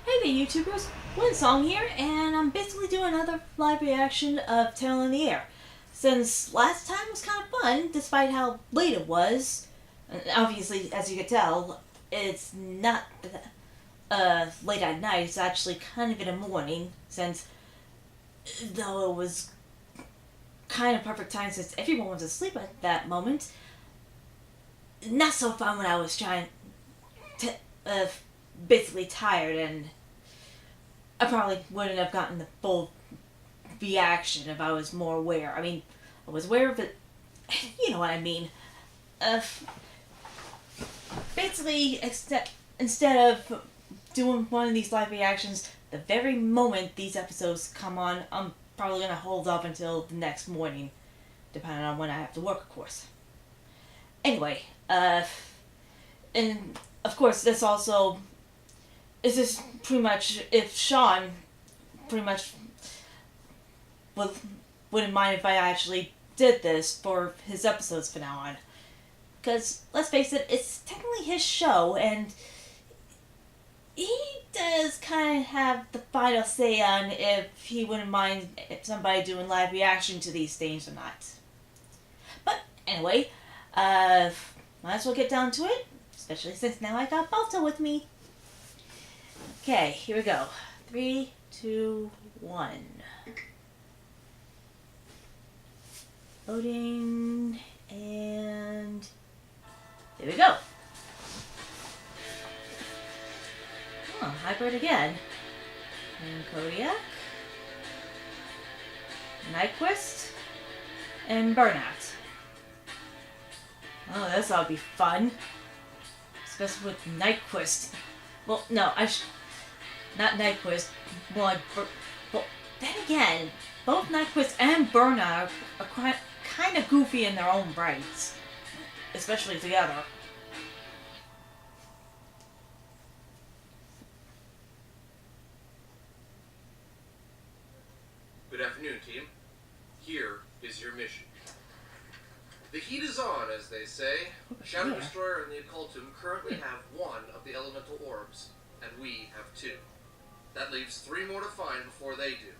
Hey there, YouTubers. Wingsong here, and I'm basically doing another live reaction of Tail in the Air. Since last time was kind of fun, despite how late it was. And obviously, as you can tell, it's not late at night. It's actually kind of in the morning, since though it was kind of perfect time since everyone was asleep at that moment. Not so fun when I was trying to basically tired, and I probably wouldn't have gotten the full reaction if I was more aware. I mean, I was aware of it, you know what I mean. Uh, basically, instead of doing one of these live reactions, the very moment these episodes come on, I'm probably gonna hold off until the next morning, depending on when I have to work, of course. Anyway, and of course, this is pretty much if Sean pretty much would, wouldn't mind if I actually did this for his episodes from now on. Because, let's face it, it's technically his show, and he does kind of have the final say on if he wouldn't mind if somebody doing live reaction to these things or not. But, anyway, might as well get down to it, especially since now I got Balto with me. Okay, here we go. 3, 2, 1. Loading, and there we go. Oh, hybrid again. And Kodiak, Nyquist, and Burnout. Oh, this ought to be fun. Especially with Nyquist. Well, no, not Nyquist. Well, then again, both Nyquist and Burnout are kind of goofy in their own rights. Especially together. Good afternoon, team. Here is your mission. The heat is on, as they say. Shadow Destroyer and the Occultum currently have one of the elemental orbs, and we have 2. That leaves 3 more to find before they do.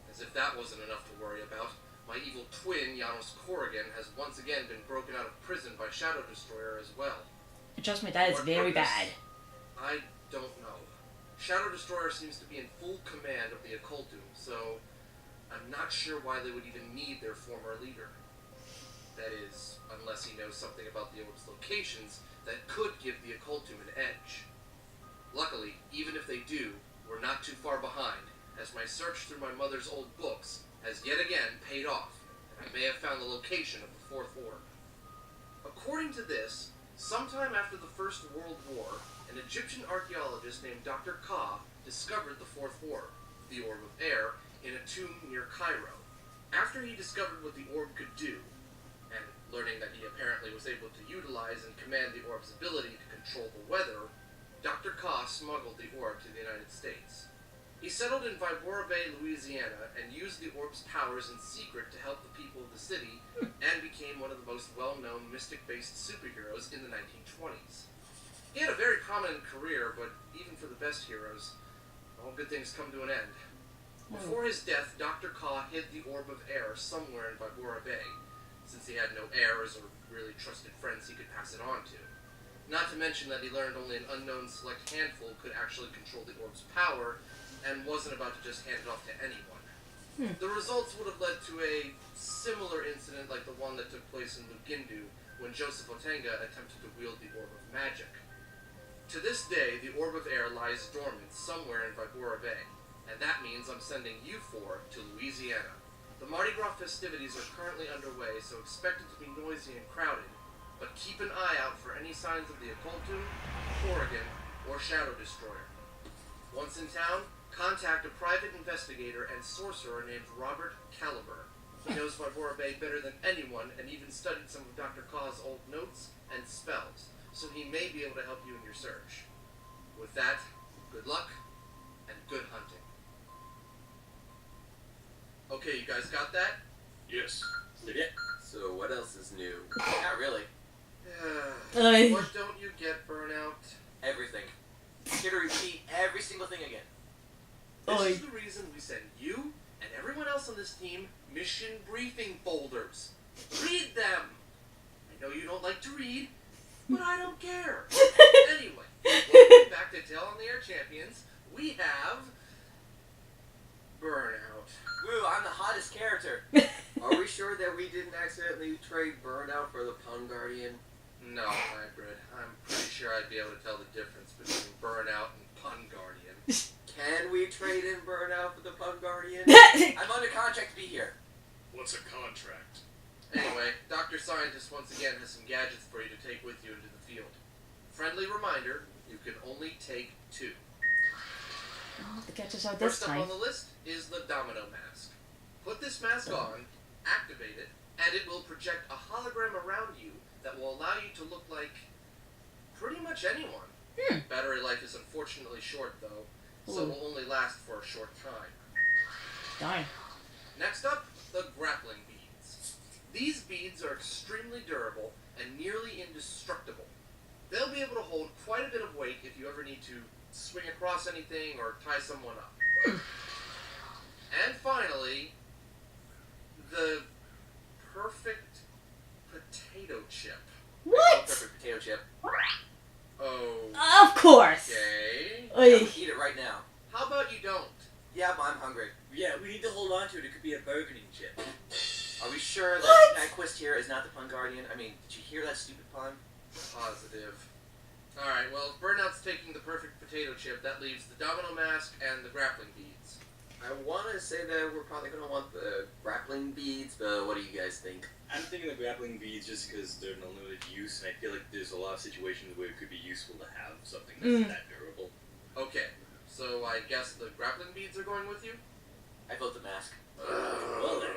As if that wasn't enough to worry about, my evil twin, Janos Corrigan, has once again been broken out of prison by Shadow Destroyer as well. Trust me, that is very bad. I don't know. Shadow Destroyer seems to be in full command of the Occultum, so I'm not sure why they would even need their former leader. That is, unless he knows something about the orb's locations that could give the Occultum an edge. Luckily, even if they do, we're not too far behind, as my search through my mother's old books has yet again paid off, and I may have found the location of the 4th orb. According to this, sometime after the First World War, an Egyptian archaeologist named Dr. Ka discovered the 4th orb, the Orb of Air, in a tomb near Cairo. After he discovered what the orb could do, and learning that he apparently was able to utilize and command the orb's ability to control the weather, Dr. Ka smuggled the orb to the United States. He settled in Vibora Bay, Louisiana, and used the orb's powers in secret to help the people of the city, and became one of the most well-known mystic-based superheroes in the 1920s. He had a very prominent career, but even for the best heroes, all good things come to an end. Before his death, Dr. Ka hid the Orb of Air somewhere in Vibora Bay, since he had no heirs or really trusted friends he could pass it on to. Not to mention that he learned only an unknown select handful could actually control the orb's power, and wasn't about to just hand it off to anyone. The results would have led to a similar incident like the one that took place in Lugindu, when Joseph Otenga attempted to wield the Orb of Magic. To this day, the Orb of Air lies dormant somewhere in Vibora Bay, and that means I'm sending you 4 to Louisiana. The Mardi Gras festivities are currently underway, so expect it to be noisy and crowded, but keep an eye out for any signs of the Occultum, Corrigan, or Shadow Destroyer. Once in town, contact a private investigator and sorcerer named Robert Caliber. He knows Vibora Bay better than anyone and even studied some of Dr. Ka's old notes and spells, so he may be able to help you in your search. With that, good luck and good hunting. Okay, you guys got that? Yes. Yeah. So what else is new? Not really. What don't you get, Burnout? Everything. here to repeat every single thing again. This Oi. is the reason we send you and everyone else on this team mission briefing folders. Read them. I know you don't like to read, but I don't care. Anyway, welcome back to Tell on the Air Champions. We have Burnout. Woo, I'm the hottest character. Are we sure that we didn't accidentally trade Burnout for the Pun Guardian? No, Hybrid. I'm pretty sure I'd be able to tell the difference between Burnout and Pun Guardian. Can we trade in Burnout for the Pun Guardian? I'm under contract to be here. What's a contract? Anyway, Dr. Scientist once again has some gadgets for you to take with you into the field. Friendly reminder, you can only take 2. Oh, the catches are this First up time. on the list is the Domino Mask. Put this mask on, activate it, and it will project a hologram around you that will allow you to look like pretty much anyone. Battery life is unfortunately short though, so it will only last for a short time. Darn. Next up, the grappling beads. These beads are extremely durable and nearly indestructible. They'll be able to hold quite a bit of weight if you ever need to swing across anything or tie someone up. And finally, the perfect potato chip. What? Perfect potato chip. Of course. Okay. I Oi. would eat it right now. How about you don't? Yeah, but I'm hungry. Yeah, we need to hold on to it. It could be a bargaining chip. Are we sure that What? Nyquist here is not the Pun Guardian? I mean, did you hear that stupid pun? Positive. Alright, well, if Burnout's taking the perfect potato chip, that leaves the Domino Mask and the grappling beads. I want to say that we're probably going to want the grappling beads, but what do you guys think? I'm thinking the grappling beads just because they're an unlimited use, and I feel like there's a lot of situations where it could be useful to have something that's that durable. Okay, so I guess the grappling beads are going with you? I vote the mask. Well then.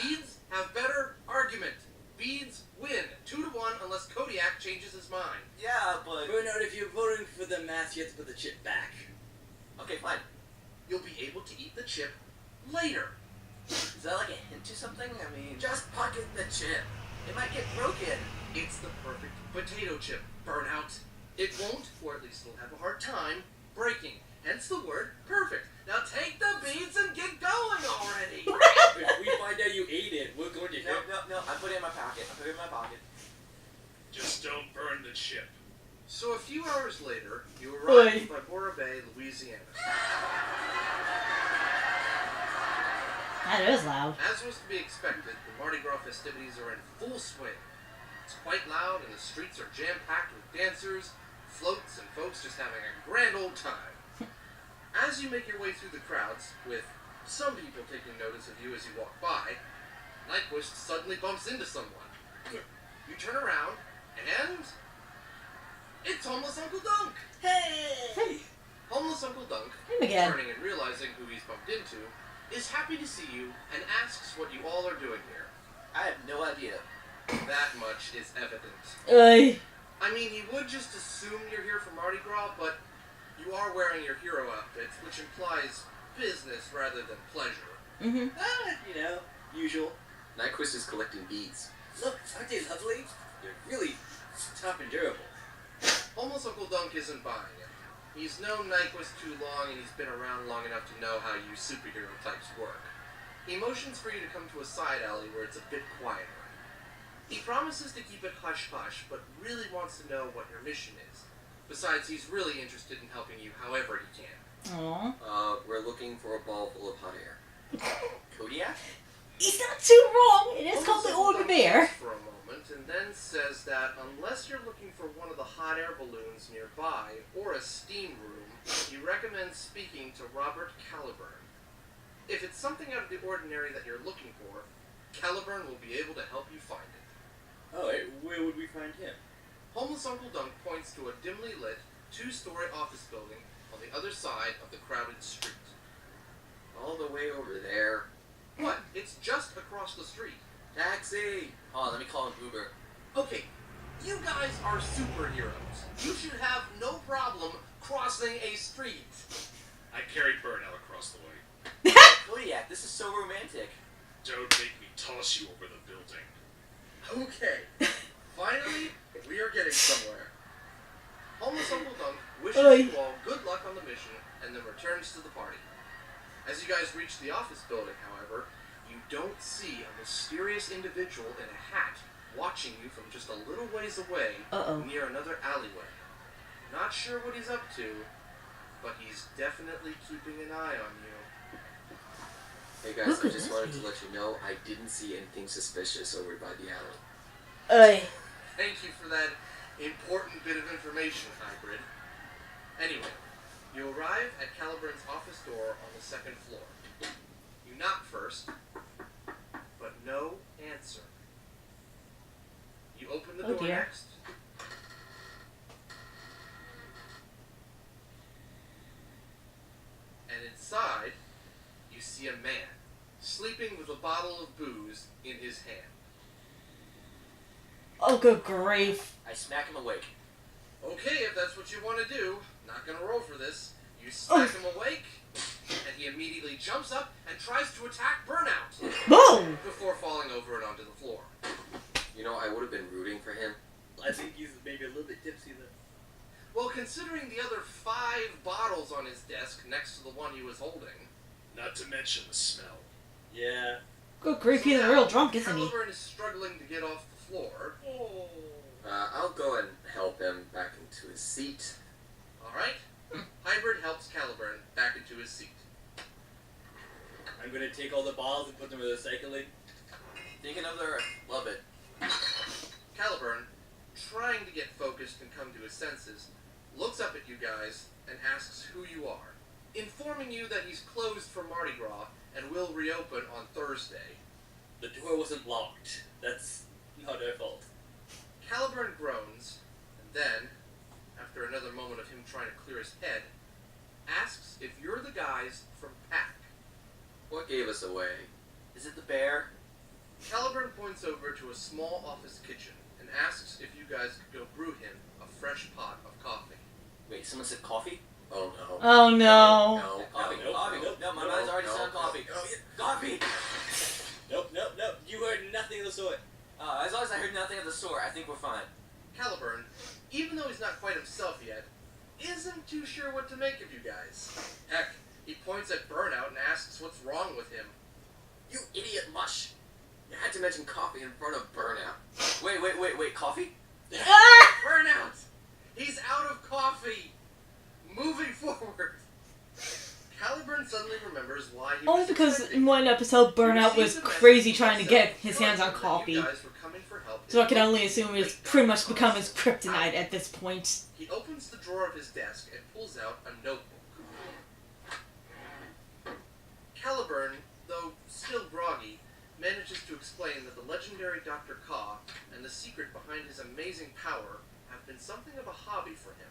Beads have better argument. Beads win 2-1 unless Kodiak changes his mind. Yeah, but... Burnout, if you're voting for the mask, you have to put the chip back. Okay, fine. You'll be able to eat the chip later. Is that like a hint to something? I mean, just pocket the chip. It might get broken. It's the perfect potato chip, Burnout. It won't, or at least it'll have a hard time, breaking. Hence the word perfect. Now take the beads and get going already. If we find out you ate it, we're going to No, I put it in my pocket. I put it in my pocket. Just don't burn the chip. So a few hours later, you arrive Oi. in Vibora Bay, Louisiana. That is loud. As was to be expected, the Mardi Gras festivities are in full swing. It's quite loud and the streets are jam-packed with dancers, floats, and folks just having a grand old time. As you make your way through the crowds, with some people taking notice of you as you walk by, Nyquist suddenly bumps into someone. You turn around, and it's Homeless Uncle Dunk! Hey. Homeless Uncle Dunk, Him again. turning and realizing who he's bumped into, is happy to see you and asks what you all are doing here. I have no idea. That much is evident. Oi. I mean, he would just assume you're here for Mardi Gras, but you are wearing your hero outfits, which implies business rather than pleasure. Mm-hmm. you know, usual. Nyquist is collecting beads. Look, aren't they lovely? They're really tough and durable. Homeless Uncle Dunk isn't buying it. He's known Nyquist too long, and he's been around long enough to know how you superhero types work. He motions for you to come to a side alley where it's a bit quieter. He promises to keep it hush-hush, but really wants to know what your mission is. Besides, he's really interested in helping you however he can. Aww. We're looking for a ball full of hot air. Kodiak? He's not too wrong. It is called the Homeless Orb Uncle of Dunk Air. thinks for a moment, and then says that unless you're looking for one of the hot air balloons nearby, or a steam room, he recommends speaking to Robert Caliburn. If it's something out of the ordinary that you're looking for, Caliburn will be able to help you find it. Alright, where would we find him? Homeless Uncle Dunk points to a dimly lit, 2-story office building on the other side of the crowded street. All the way over there. What? It's just across the street. Taxi! Oh, let me call an Uber. Okay, you guys are superheroes. You should have no problem crossing a street. I carried Burnout across the way. Kodiak, this is so romantic. Don't make me toss you over the building. Okay, finally, we are getting somewhere. Homeless Uncle Dunk wishes Oy. you all good luck on the mission, and then returns to the party. As you guys reach the office building, however, you don't see a mysterious individual in a hat watching you from just a little ways away near another alleyway. Not sure what he's up to, but he's definitely keeping an eye on you. Hey Who guys, I could just this wanted be? to let you know I didn't see anything suspicious over by the alley. Oy. Thank you for that important bit of information, Hybrid. Anyway, you arrive at Caliburn's office door on the second floor. You knock first, but no answer. You open the Oh, door dear. next. And inside, you see a man sleeping with a bottle of booze in his hand. Oh, good grief. I smack him awake. Okay, if that's what you want to do, not gonna roll for this. You smack him awake, and he immediately jumps up and tries to attack Burnout Boom! before falling over and onto the floor. You know, I would have been rooting for him. I think he's maybe a little bit tipsy then. Well, considering the other 5 bottles on his desk next to the one he was holding. Not to mention the smell. Yeah. Good grief, he's now, real drunk, isn't he? Caliburn is struggling to get off the floor. I'll go and help him back into his seat. Alright. Hybrid helps Caliburn back into his seat. I'm gonna take all the bottles and put them in the recycling. Thinking of the Earth. Love it. Caliburn, trying to get focused and come to his senses, looks up at you guys and asks who you are, informing you that he's closed for Mardi Gras and will reopen on Thursday. The door wasn't locked. That's not their fault. Caliburn groans, and then, after another moment of him trying to clear his head, asks if you're the guys from Pack. What gave us away? Is it the bear? Caliburn points over to a small office kitchen and asks if you guys could go brew him a fresh pot of coffee. Wait, someone said coffee? Oh no. Oh, no. No. Coffee. Nope, Coffee. nope, No, my no, mind's already no, set on coffee. no. Coffee! Nope. You heard nothing of the sort. As long as I heard nothing of the sort, I think we're fine. Caliburn, even though he's not quite himself yet, isn't too sure what to make of you guys. Heck, he points at Burnout and asks what's wrong with him. You idiot mush! You had to mention coffee in front of Burnout. Wait, coffee? Ah! Burnout! He's out of coffee! Moving forward. Caliburn suddenly remembers why he Only was because expecting in one episode, He Burnout was receives a message crazy from trying to himself get his hands on telling him that coffee. You guys were coming for help So I in can the only assume it's pretty much become his kryptonite at this point. He opens the drawer of his desk and pulls out a notebook. Caliburn, though still groggy, manages to explain that the legendary Dr. Ka and the secret behind his amazing power have been something of a hobby for him.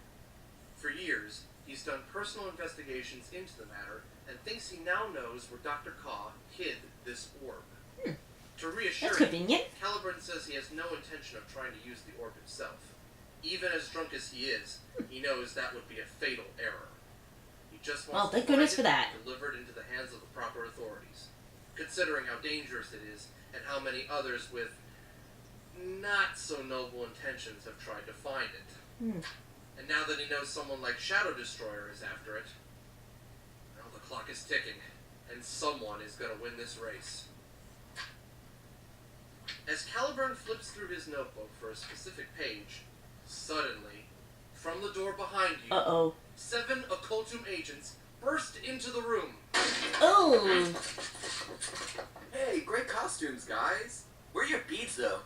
For years, he's done personal investigations into the matter and thinks he now knows where Dr. Ka hid this orb. To reassure That's him, convenient. Caliburn says he has no intention of trying to use the orb himself. Even as drunk as he is, he knows that would be a fatal error. He just wants Well, to thank find goodness it for that. and deliver it into the hands of the proper authorities, considering how dangerous it is and how many others with not so noble intentions have tried to find it. And now that he knows someone like Shadow Destroyer is after it, well, the clock is ticking, and someone is going to win this race. As Caliburn flips through his notebook for a specific page, suddenly, from the door behind you, Uh-oh. 7 Occultum agents burst into the room. Oh. Hey, great costumes, guys. Where are your beads, though?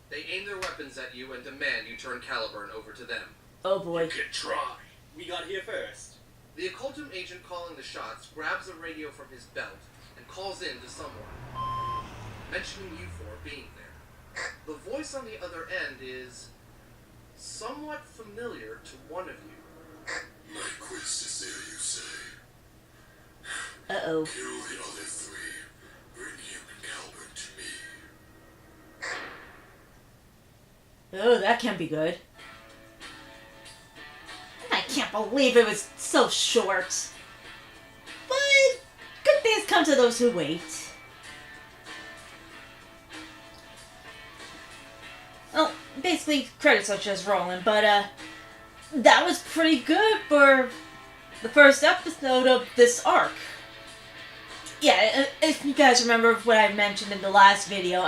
They aim their weapons at you and demand you turn Caliburn over to them. Oh boy. You can try. We got here first. The Occultum agent calling the shots grabs a radio from his belt and calls in to someone, mentioning you four being there. The voice on the other end is somewhat familiar to one of you. My quest is there, you say. Uh-oh. Kill the other 3. Bring him and Calvert to me. Oh, that can't be good. I can't believe it was so short. But good things come to those who wait. Well, basically, credits are just rolling, but, that was pretty good for the first episode of this arc. Yeah, if you guys remember what I mentioned in the last video,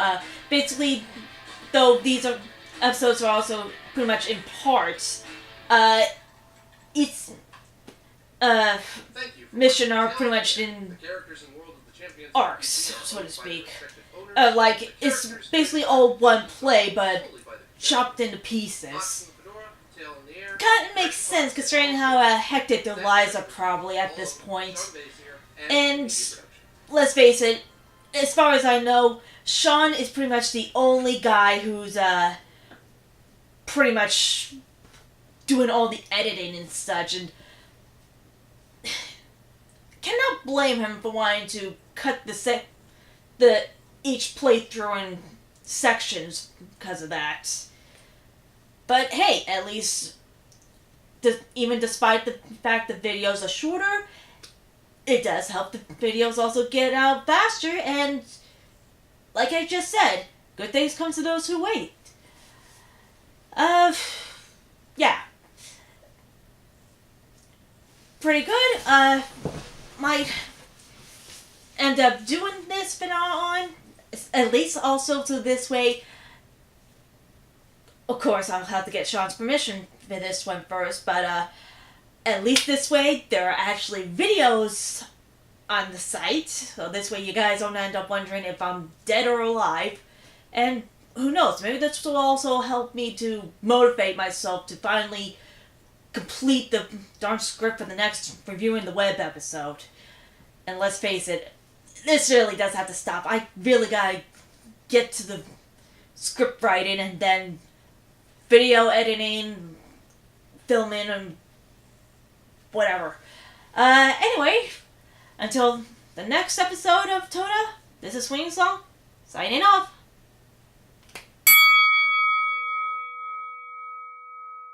basically, though these episodes are also pretty much in parts, it's Thank you for mission are watching pretty much Talon in Air. The characters in World of the Champions arcs, are so to owned by speak. their respective owners. Like, The it's characters basically are all one play, but solely by the chopped into Fox pieces. in the fedora, tail in the air. Kind of makes sense considering how hectic their lives are probably at this point. Sean Bass here, And media production. let's face it, as far as I know, Sean is pretty much the only guy who's pretty much doing all the editing and such, and cannot blame him for wanting to cut each playthrough in sections because of that. But hey, at least even despite the fact the videos are shorter, it does help the videos also get out faster, and like I just said, good things come to those who wait. Yeah. Pretty good. Might end up doing this from now on, at least also to this way. Of course, I'll have to get Sean's permission for this one first, but at least this way, there are actually videos on the site, so this way you guys don't end up wondering if I'm dead or alive. And who knows, maybe this will also help me to motivate myself to finally complete the darn script for the next Reviewing the Web episode. And let's face it, this really does have to stop. I really gotta get to the script writing and then video editing, filming, and whatever. Anyway, until the next episode of TOTA, this is Wingsong, signing off.